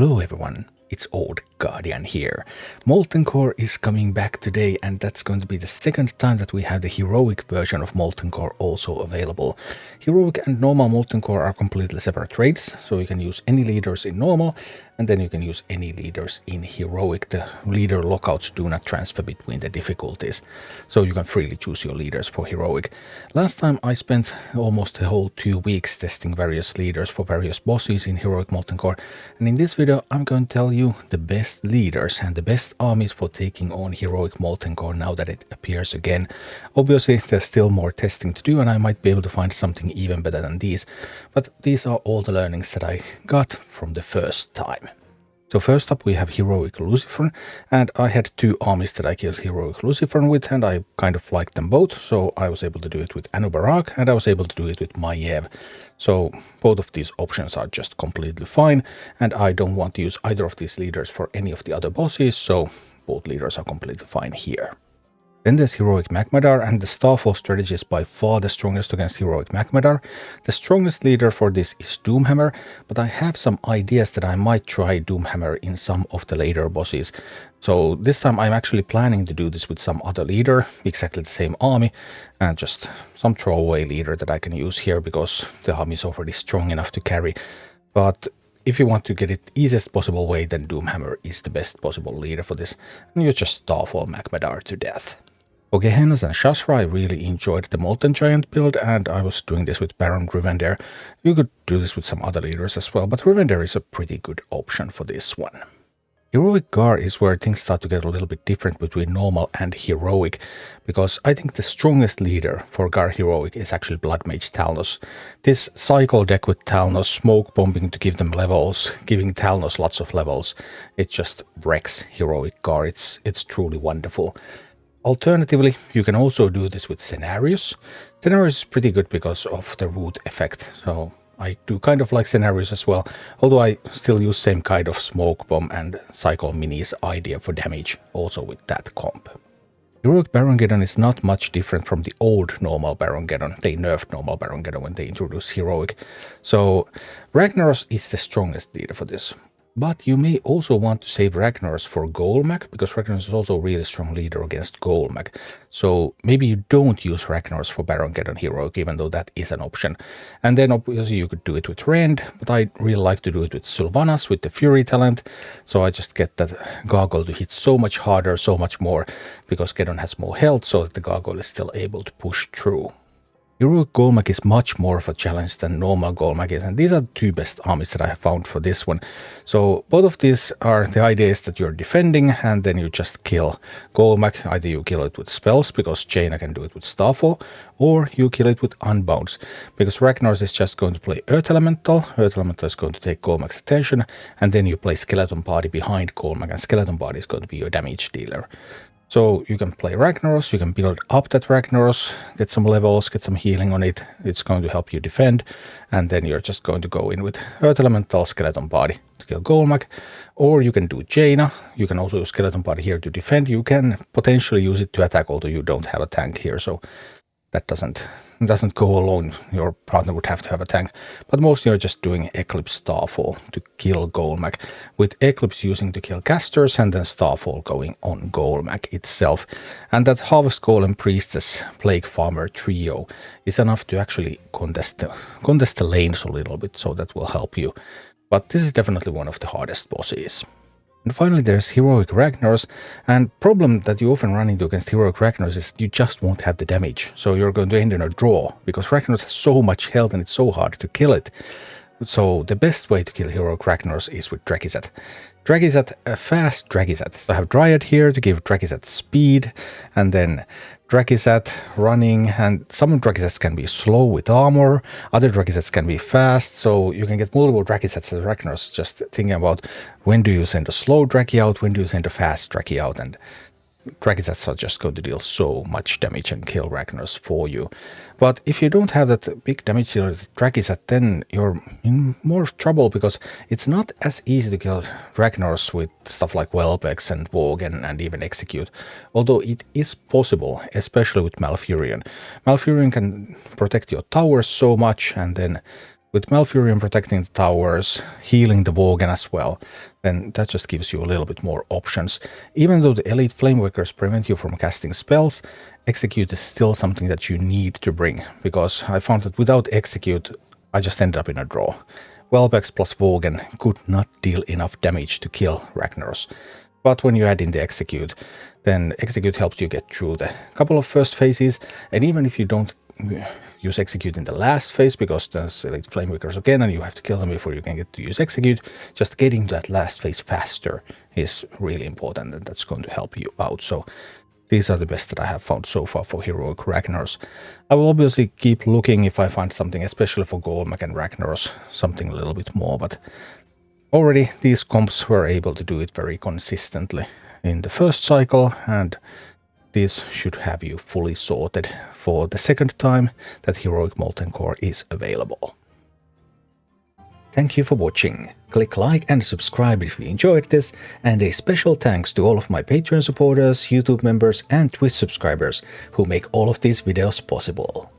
Hello everyone, it's Old Guardian here. Molten Core is coming back today, and that's going to be the second time that we have the heroic version of Molten Core also available. Heroic and normal Molten Core are completely separate raids, so you can use any leaders in normal, and then you can use any leaders in heroic. The leader lockouts do not transfer between the difficulties, so you can freely choose your leaders for heroic. Last time I spent almost a whole 2 weeks testing various leaders for various bosses in heroic Molten Core, and in this video I'm going to tell you the best leaders and the best armies for taking on heroic Molten Core now that it appears again. Obviously there's still more testing to do, and I might be able to find something even better than these, but these are all the learnings that I got from the first time. So first up we have heroic Lucifron, and I had 2 armies that I killed heroic Lucifron with, and I kind of liked them both, so I was able to do it with Anub'arak, and I was able to do it with Maiev. So both of these options are just completely fine, and I don't want to use either of these leaders for any of the other bosses, so both leaders are completely fine here. Then there's heroic Magmadar, and the Starfall strategy is by far the strongest against heroic Magmadar. The strongest leader for this is Doomhammer, but I have some ideas that I might try Doomhammer in some of the later bosses. So this time I'm actually planning to do this with some other leader, exactly the same army, and just some throwaway leader that I can use here because the army is already strong enough to carry. But if you want to get it easiest possible way, then Doomhammer is the best possible leader for this, and you just Starfall Magmadar to death. For Gehennas and Shazzah, I really enjoyed the Molten Giant build, and I was doing this with Baron Rivendare. You could do this with some other leaders as well, but Rivendare is a pretty good option for this one. Heroic Garr is where things start to get a little bit different between normal and heroic, because I think the strongest leader for Garr heroic is actually Blood Mage Thalnos. This cycle deck with Thalnos, smoke bombing to give them levels, giving Thalnos lots of levels, it just wrecks heroic Garr. It's truly wonderful. Alternatively, you can also do this with Cenarius. Cenarius is pretty good because of the root effect, so I do kind of like Cenarius as well, although I still use same kind of smoke bomb and cycle minis idea for damage also with that comp. Heroic Baron Geddon is not much different from the old normal Baron Geddon. They nerfed normal Baron Geddon when they introduced heroic, so Ragnaros is the strongest leader for this. But you may also want to save Ragnaros for Golmak, because Ragnaros is also a really strong leader against Golmak. So maybe you don't use Ragnaros for Baron Geddon heroic, even though that is an option. And then obviously you could do it with Rend, but I really like to do it with Sylvanas with the Fury talent. So I just get that Gargoyle to hit so much harder, so much more, because Geddon has more health, so that the Gargoyle is still able to push through. Heroic Golmak is much more of a challenge than normal Golmak is, and these are the 2 best armies that I have found for this one. So both of these are, the idea is that you're defending and then you just kill Golmak. Either you kill it with spells, because Jaina can do it with Starfall, or you kill it with Unbounds, because Ragnaros is just going to play Earth Elemental. Earth Elemental is going to take Golmak's attention, and then you play Skeleton Party behind Golmak, and Skeleton Party is going to be your damage dealer. So you can play Ragnaros, you can build up that Ragnaros, get some levels, get some healing on it, it's going to help you defend, and then you're just going to go in with Earth Elemental, Skeleton Body to kill Golmak, or you can do Jaina. You can also use Skeleton Body here to defend. You can potentially use it to attack, although you don't have a tank here, so that doesn't go alone. Your partner would have to have a tank, but mostly you're just doing Eclipse Starfall to kill Golmak, with Eclipse using to kill casters and then Starfall going on Golmak itself. And that Harvest Golem Priestess Plague Farmer trio is enough to actually contest the lanes a little bit, so that will help you. But this is definitely one of the hardest bosses. And finally there's heroic Ragnaros, and problem that you often run into against heroic Ragnaros is that you just won't have the damage, so you're going to end in a draw, because Ragnaros has so much health and it's so hard to kill it. So the best way to kill heroic Ragnaros is with Drakizat. Drakizat, a fast Drakizat. So I have Dryad here to give Drakizat speed, and then Drakizat running, and some Drakizats can be slow with armor, other Drakizats can be fast, so you can get multiple Drakizats as Ragnaros, just thinking about when do you send a slow Draki out, when do you send a fast Draki out, and Drakizats are just going to deal so much damage and kill Ragnaros for you. But if you don't have that big damage dealer Drakizat, then you're in more trouble, because it's not as easy to kill Ragnaros with stuff like Whelpex and Vogue and even Execute, although it is possible, especially with Malfurion. Malfurion can protect your towers so much, and then with Malfurion protecting the towers, healing the Worgen as well, then that just gives you a little bit more options. Even though the Elite Flamewakers prevent you from casting spells, Execute is still something that you need to bring, because I found that without Execute, I just ended up in a draw. Wellbex plus Worgen could not deal enough damage to kill Ragnaros. But when you add in the Execute, then Execute helps you get through the couple of first phases, and even if you don't use Execute in the last phase, because there's Elite Flamewakers again and you have to kill them before you can get to use Execute, just getting to that last phase faster is really important, and that's going to help you out. So these are the best that I have found so far for Heroic Ragnaros. I will obviously keep looking if I find something, especially for Golmak and Ragnaros, something a little bit more, but already these comps were able to do it very consistently in the first cycle, and this should have you fully sorted for the second time that Heroic Molten Core is available. Thank you for watching. Click like and subscribe if you enjoyed this, and a special thanks to all of my Patreon supporters, YouTube members and Twitch subscribers who make all of these videos possible.